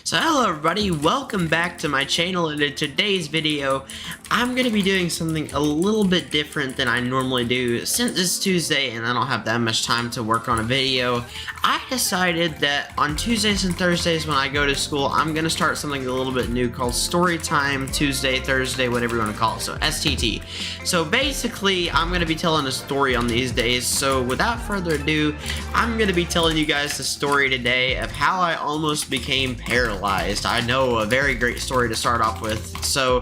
So hello everybody, welcome back to my channel, and in today's video I'm going to be doing something a little bit different than I normally do. Since it's Tuesday and I don't have that much time to work on a video, I decided that on Tuesdays and Thursdays when I go to school, I'm going to start something a little bit new called Storytime Tuesday, Thursday, whatever you want to call it, so STT. So basically, I'm going to be telling a story on these days, so without further ado, I'm going to be telling you guys the story today of how I almost became paralyzed. I know, a very great story to start off with. So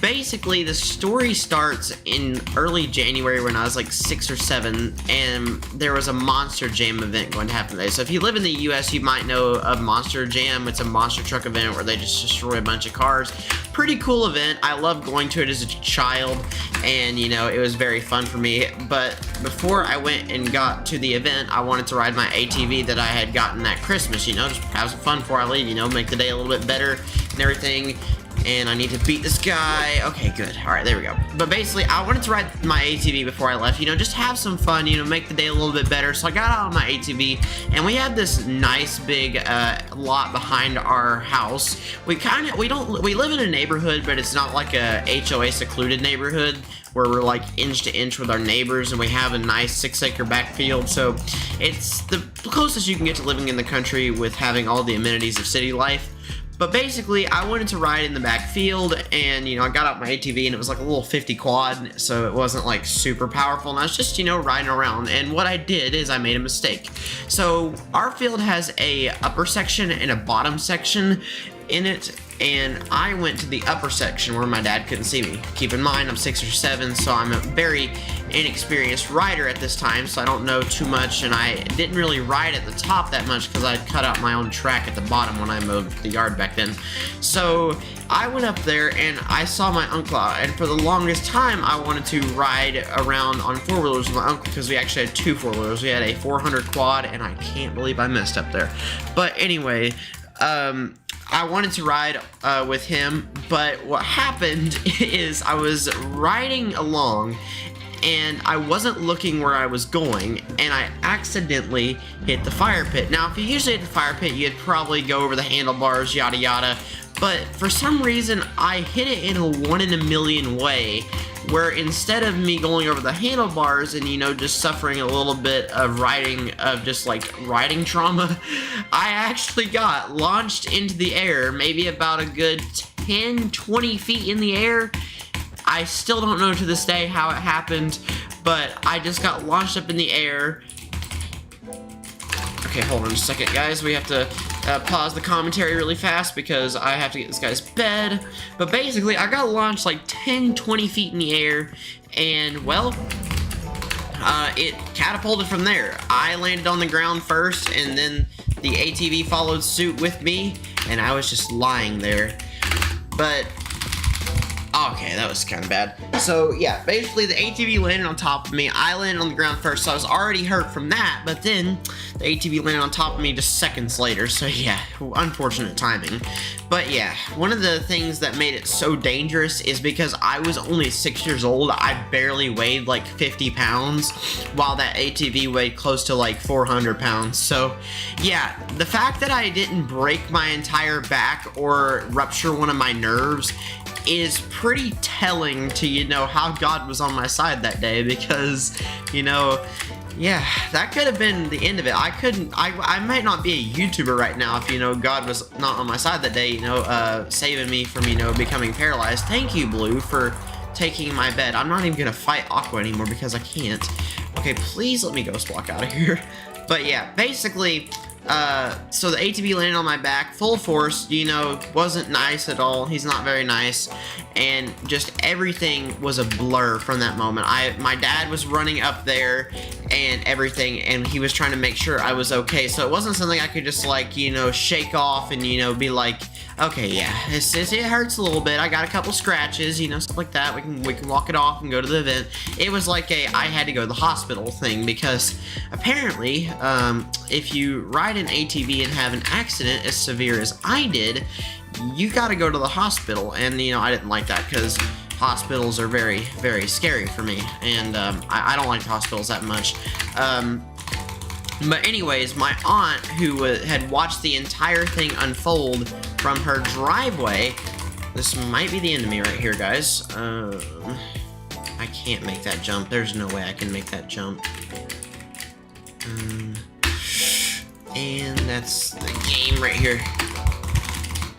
basically, the story starts in early January when I was like 6 or 7, and there was a Monster Jam event going to happen today. So if you live in the US, you might know of Monster Jam. It's a monster truck event where they just destroy a bunch of cars. Pretty cool event. I loved going to it as a child, and you know, it was very fun for me. But before I went and got to the event, I wanted to ride my ATV that I had gotten that Christmas, you know, just have some fun before I leave, you know, make the day a little bit better and everything. And I need to beat this guy. Okay, good. Alright, there we go. But basically, I wanted to ride my ATV before I left, you know, just have some fun, you know, make the day a little bit better. So I got out on my ATV, and we had this nice big lot behind our house. We live in a neighborhood, but it's not like a HOA secluded neighborhood where we're like inch to inch with our neighbors, and we have a nice 6-acre backfield. So it's the closest you can get to living in the country with having all the amenities of city life. But basically, I wanted to ride in the backfield, and, you know, I got out my ATV, and it was like a little 50 quad, so it wasn't, like, super powerful, and I was just, you know, riding around. And what I did is I made a mistake. So, our field has a upper section and a bottom section in it, and I went to the upper section where my dad couldn't see me. Keep in mind, I'm 6 or 7, so I'm a very inexperienced rider at this time, so I don't know too much, and I didn't really ride at the top that much because I'd cut out my own track at the bottom when I mowed the yard back then. So I went up there and I saw my uncle, and for the longest time I wanted to ride around on 4-wheelers with my uncle because we actually had 2 4-wheelers. We had a 400 quad, and I can't believe I messed up there. But anyway, I wanted to ride with him, but what happened is I was riding along and I wasn't looking where I was going, and I accidentally hit the fire pit. Now, if you usually hit the fire pit, you'd probably go over the handlebars, yada yada, but for some reason, I hit it in a 1 in a million way, where instead of me going over the handlebars and, you know, just suffering a little bit of riding trauma, I actually got launched into the air, maybe about a good 10-20 feet in the air. I still don't know to this day how it happened, but I just got launched up in the air. Okay, hold on a second, guys. We have to pause the commentary really fast because I have to get this guy's bed. But basically, I got launched like 10-20 feet in the air, and, well, it catapulted from there. I landed on the ground first, and then the ATV followed suit with me, and I was just lying there. But okay, that was kind of bad. So, yeah, basically the ATV landed on top of me. I landed on the ground first, so I was already hurt from that, but then the ATV landed on top of me just seconds later, so yeah, unfortunate timing. But yeah, one of the things that made it so dangerous is because I was only 6 years old. I barely weighed like 50 pounds, while that ATV weighed close to like 400 pounds. So, yeah, the fact that I didn't break my entire back or rupture one of my nerves is pretty telling to, you know, how God was on my side that day, because, you know, yeah, that could have been the end of it. I might not be a YouTuber right now if, you know, God was not on my side that day, you know, saving me from, you know, becoming paralyzed. Thank you, Blue, for taking my bed. I'm not even gonna fight Aqua anymore because I can't. Okay, please let me ghost walk out of here. But yeah, basically, so the ATV landed on my back, full force, you know, wasn't nice at all. He's not very nice, and just everything was a blur from that moment. My dad was running up there and everything, and he was trying to make sure I was okay, so it wasn't something I could just, like, you know, shake off and, you know, be like, okay, yeah, it hurts a little bit, I got a couple scratches, you know, stuff like that, we can walk it off and go to the event. It was like I had to go to the hospital thing, because apparently, if you ride an ATV and have an accident as severe as I did, you gotta go to the hospital, and, you know, I didn't like that, because hospitals are very, very scary for me, and I don't like hospitals that much. But anyways, my aunt, who had watched the entire thing unfold from her driveway, this might be the end of me right here, guys. I can't make that jump. There's no way I can make that jump. And that's the game right here.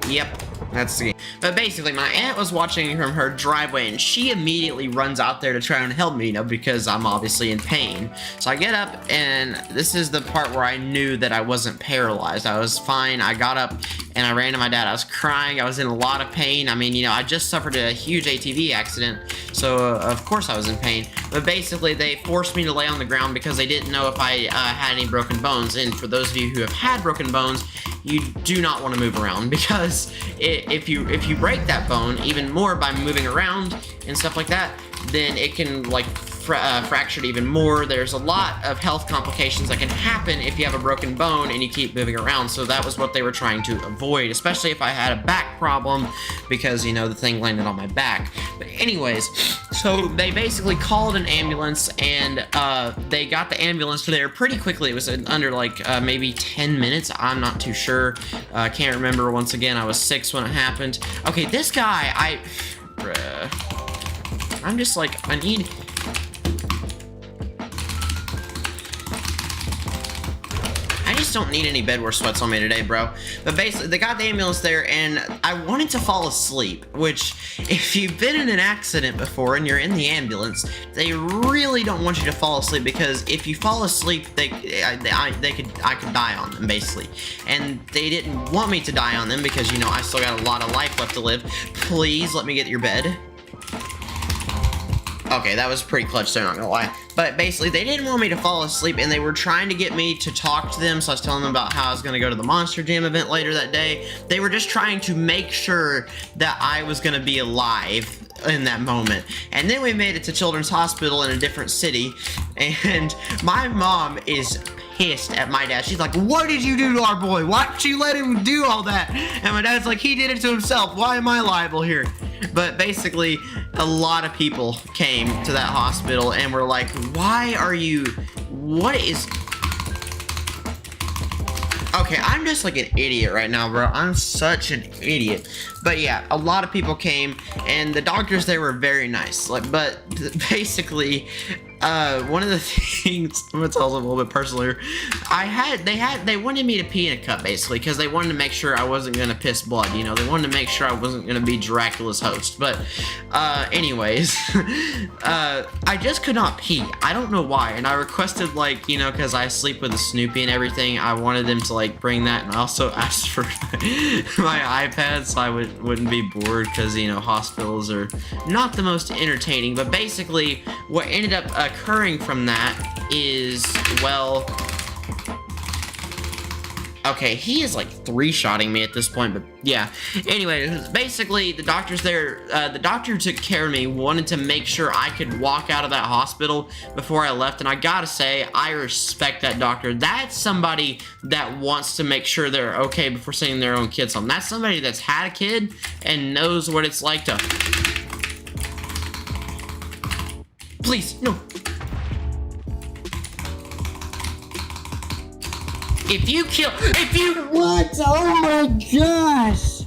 Yep, that's the game. But basically, my aunt was watching from her driveway, and she immediately runs out there to try and help me, you know, because I'm obviously in pain. So I get up, and this is the part where I knew that I wasn't paralyzed. I was fine. I got up, and I ran to my dad. I was crying. I was in a lot of pain. I mean, you know, I just suffered a huge ATV accident, so of course I was in pain. But basically, they forced me to lay on the ground because they didn't know if I had any broken bones. And for those of you who have had broken bones, you do not want to move around, because if you break that bone even more by moving around and stuff like that, then it can like fracture it even more. There's a lot of health complications that can happen if you have a broken bone and you keep moving around. So that was what they were trying to avoid, especially if I had a back problem, because, you know, the thing landed on my back. But anyways, so they basically called an ambulance, and they got the ambulance there pretty quickly. It was under like maybe 10 minutes. I'm not too sure. Can't remember. Once again, I was 6 when it happened. Okay, this guy, I'm just like, I need... I just don't need any bedwear sweats on me today, bro. But basically, they got the ambulance there, and I wanted to fall asleep, which, if you've been in an accident before and you're in the ambulance, they really don't want you to fall asleep, because if you fall asleep, I could die on them, basically. And they didn't want me to die on them because, you know, I still got a lot of life left to live. Please let me get your bed. Okay, that was pretty clutch there, not gonna lie. But basically, they didn't want me to fall asleep, and they were trying to get me to talk to them, so I was telling them about how I was gonna go to the Monster Jam event later that day. They were just trying to make sure that I was gonna be alive in that moment. And then we made it to Children's Hospital in a different city, and my mom is pissed at my dad. She's like, what did you do to our boy? Why did you let him do all that? And my dad's like, he did it to himself. Why am I liable here? But basically, a lot of people came to that hospital and were like, why are you, what is... Okay, I'm just like an idiot right now, bro. I'm such an idiot. But yeah, a lot of people came, and the doctors there were very nice. Like, but basically, one of the things, I'm gonna tell them a little bit personal here. They wanted me to pee in a cup, basically, because they wanted to make sure I wasn't gonna piss blood. You know, they wanted to make sure I wasn't gonna be Dracula's host. But anyways, I just could not pee. I don't know why, and I requested, like, you know, because I sleep with a Snoopy and everything, I wanted them to like bring that, and I also asked for my iPad so I wouldn't be bored, because, you know, hospitals are not the most entertaining. But basically, what ended up occurring from that is, well, okay, he is like 3-shotting me at this point, but yeah. Anyway, basically, the doctors there, the doctor who took care of me wanted to make sure I could walk out of that hospital before I left, and I gotta say, I respect that doctor. That's somebody that wants to make sure they're okay before sending their own kids home. That's somebody that's had a kid and knows what it's like to... Please, no. What? Oh my gosh!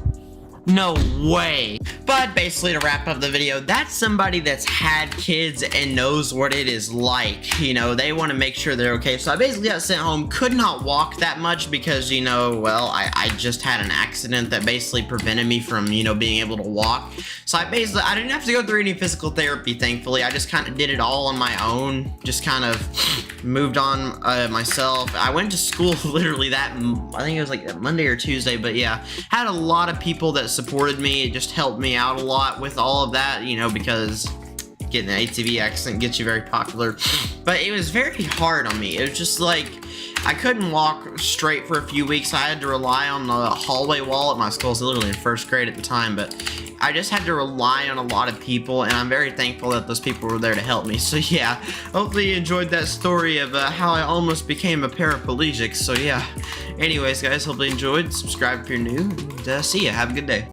No way. But basically, to wrap up the video, that's somebody that's had kids and knows what it is like. You know, they want to make sure they're okay. So I basically got sent home, could not walk that much because, you know, well, I just had an accident that basically prevented me from, you know, being able to walk. So I didn't have to go through any physical therapy, thankfully. I just kind of did it all on my own. Just kind of moved on myself. I went to school literally I think it was like Monday or Tuesday, but yeah, had a lot of people that supported me. It just helped me out a lot with all of that, you know, because getting an ATV accident gets you very popular. But it was very hard on me. It was just like, I couldn't walk straight for a few weeks. I had to rely on the hallway wall at my school. I was literally in 1st grade at the time, but I just had to rely on a lot of people, and I'm very thankful that those people were there to help me. So yeah, hopefully you enjoyed that story of how I almost became a paraplegic. So yeah, anyways guys, hopefully you enjoyed. Subscribe if you're new, and see ya. Have a good day.